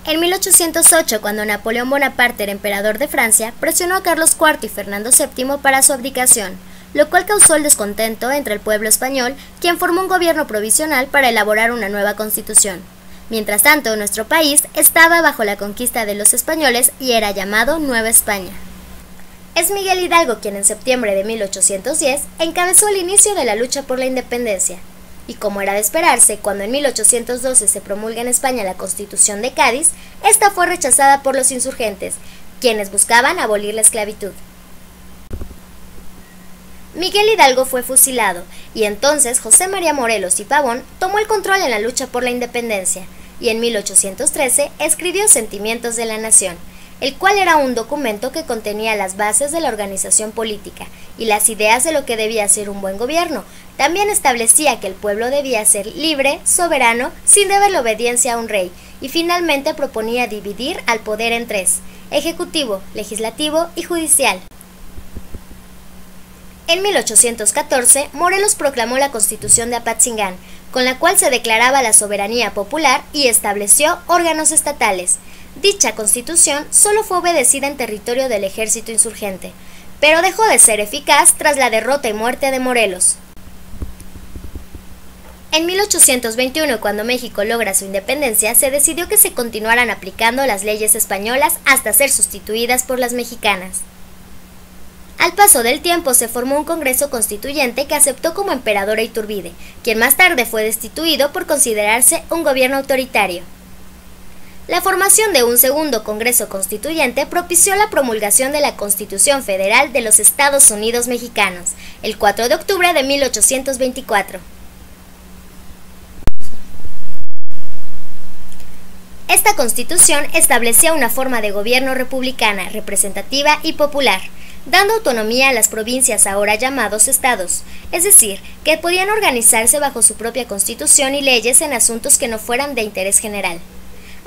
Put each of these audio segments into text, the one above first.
En 1808, cuando Napoleón Bonaparte era emperador de Francia, presionó a Carlos IV y Fernando VII para su abdicación, lo cual causó el descontento entre el pueblo español, quien formó un gobierno provisional para elaborar una nueva constitución. Mientras tanto, nuestro país estaba bajo la conquista de los españoles y era llamado Nueva España. Es Miguel Hidalgo quien en septiembre de 1810 encabezó el inicio de la lucha por la independencia. Y como era de esperarse, cuando en 1812 se promulga en España la Constitución de Cádiz, esta fue rechazada por los insurgentes, quienes buscaban abolir la esclavitud. Miguel Hidalgo fue fusilado, y entonces José María Morelos y Pavón tomó el control en la lucha por la independencia, y en 1813 escribió Sentimientos de la Nación, el cual era un documento que contenía las bases de la organización política y las ideas de lo que debía ser un buen gobierno. También establecía que el pueblo debía ser libre, soberano, sin deberle obediencia a un rey, y finalmente proponía dividir al poder en tres: ejecutivo, legislativo y judicial. En 1814, Morelos proclamó la Constitución de Apatzingán, con la cual se declaraba la soberanía popular y estableció órganos estatales. Dicha constitución solo fue obedecida en territorio del ejército insurgente, pero dejó de ser eficaz tras la derrota y muerte de Morelos. En 1821, cuando México logra su independencia, se decidió que se continuaran aplicando las leyes españolas hasta ser sustituidas por las mexicanas. Al paso del tiempo se formó un Congreso Constituyente que aceptó como emperador a Iturbide, quien más tarde fue destituido por considerarse un gobierno autoritario. La formación de un segundo Congreso Constituyente propició la promulgación de la Constitución Federal de los Estados Unidos Mexicanos, el 4 de octubre de 1824. Esta Constitución establecía una forma de gobierno republicana, representativa y popular, dando autonomía a las provincias ahora llamados estados, es decir, que podían organizarse bajo su propia constitución y leyes en asuntos que no fueran de interés general.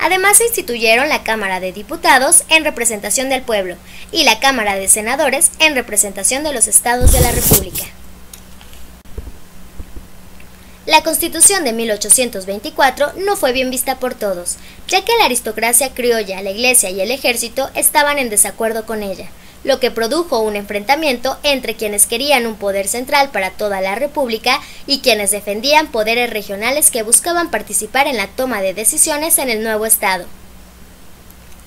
Además se instituyeron la Cámara de Diputados en representación del pueblo y la Cámara de Senadores en representación de los estados de la República. La Constitución de 1824 no fue bien vista por todos, ya que la aristocracia criolla, la Iglesia y el ejército estaban en desacuerdo con ella, lo que produjo un enfrentamiento entre quienes querían un poder central para toda la República y quienes defendían poderes regionales que buscaban participar en la toma de decisiones en el nuevo Estado.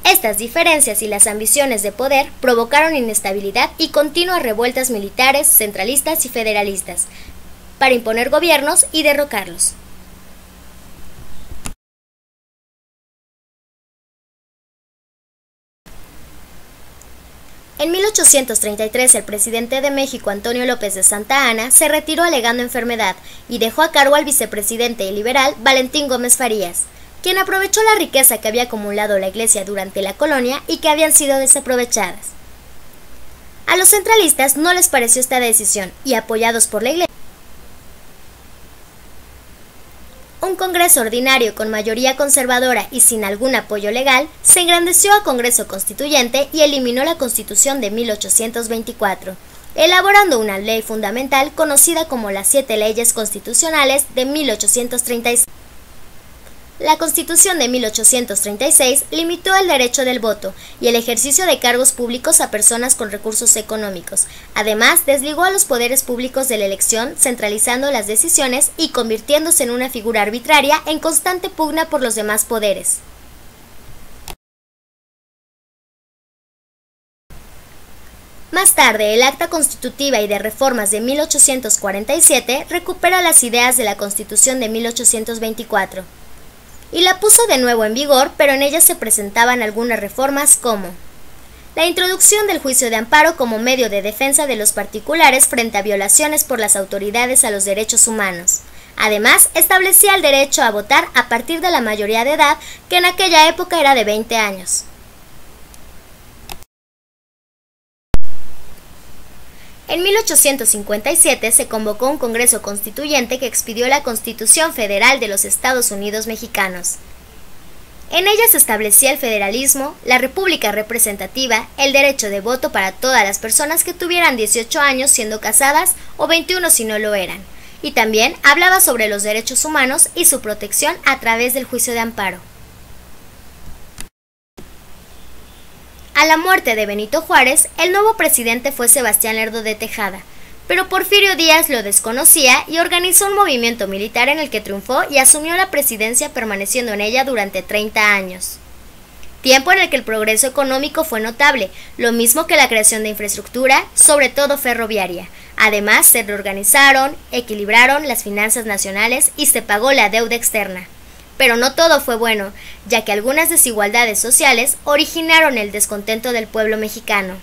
Estas diferencias y las ambiciones de poder provocaron inestabilidad y continuas revueltas militares, centralistas y federalistas, para imponer gobiernos y derrocarlos. En 1833 el presidente de México, Antonio López de Santa Anna, se retiró alegando enfermedad y dejó a cargo al vicepresidente liberal Valentín Gómez Farías, quien aprovechó la riqueza que había acumulado la Iglesia durante la colonia y que habían sido desaprovechadas. A los centralistas no les pareció esta decisión y, apoyados por la Iglesia, un Congreso ordinario con mayoría conservadora y sin algún apoyo legal, se engrandeció a Congreso Constituyente y eliminó la Constitución de 1824, elaborando una ley fundamental conocida como las 7 Leyes Constitucionales de 1836. La Constitución de 1836 limitó el derecho del voto y el ejercicio de cargos públicos a personas con recursos económicos. Además, desligó a los poderes públicos de la elección, centralizando las decisiones y convirtiéndose en una figura arbitraria en constante pugna por los demás poderes. Más tarde, el Acta Constitutiva y de Reformas de 1847 recupera las ideas de la Constitución de 1824. Y la puso de nuevo en vigor, pero en ella se presentaban algunas reformas como la introducción del juicio de amparo como medio de defensa de los particulares frente a violaciones por las autoridades a los derechos humanos. Además, establecía el derecho a votar a partir de la mayoría de edad, que en aquella época era de 20 años. En 1857 se convocó un Congreso Constituyente que expidió la Constitución Federal de los Estados Unidos Mexicanos. En ella se establecía el federalismo, la república representativa, el derecho de voto para todas las personas que tuvieran 18 años siendo casadas o 21 si no lo eran, y también hablaba sobre los derechos humanos y su protección a través del juicio de amparo. A la muerte de Benito Juárez, el nuevo presidente fue Sebastián Lerdo de Tejada, pero Porfirio Díaz lo desconocía y organizó un movimiento militar en el que triunfó y asumió la presidencia permaneciendo en ella durante 30 años. Tiempo en el que el progreso económico fue notable, lo mismo que la creación de infraestructura, sobre todo ferroviaria. Además, se reorganizaron, equilibraron las finanzas nacionales y se pagó la deuda externa. Pero no todo fue bueno, ya que algunas desigualdades sociales originaron el descontento del pueblo mexicano.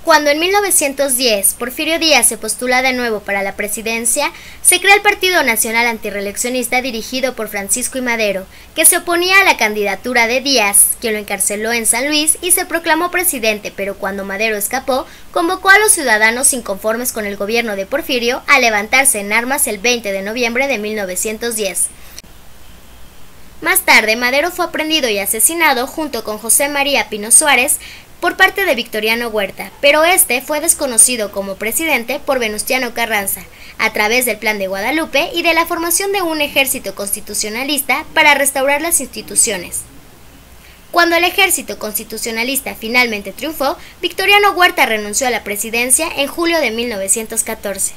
Cuando en 1910 Porfirio Díaz se postula de nuevo para la presidencia, se crea el Partido Nacional Antirreeleccionista dirigido por Francisco I. Madero, que se oponía a la candidatura de Díaz, quien lo encarceló en San Luis y se proclamó presidente, pero cuando Madero escapó, convocó a los ciudadanos inconformes con el gobierno de Porfirio a levantarse en armas el 20 de noviembre de 1910. Más tarde, Madero fue aprehendido y asesinado junto con José María Pino Suárez, por parte de Victoriano Huerta, pero este fue desconocido como presidente por Venustiano Carranza, a través del Plan de Guadalupe y de la formación de un ejército constitucionalista para restaurar las instituciones. Cuando el ejército constitucionalista finalmente triunfó, Victoriano Huerta renunció a la presidencia en julio de 1914.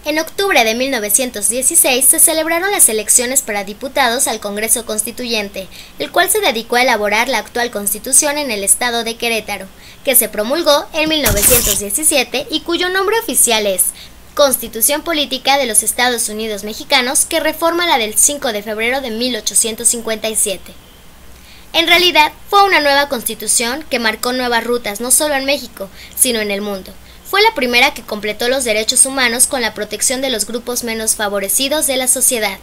En octubre de 1916 se celebraron las elecciones para diputados al Congreso Constituyente, el cual se dedicó a elaborar la actual Constitución en el estado de Querétaro, que se promulgó en 1917 y cuyo nombre oficial es Constitución Política de los Estados Unidos Mexicanos, que reforma la del 5 de febrero de 1857. En realidad, fue una nueva constitución que marcó nuevas rutas no solo en México, sino en el mundo. Fue la primera que completó los derechos humanos con la protección de los grupos menos favorecidos de la sociedad.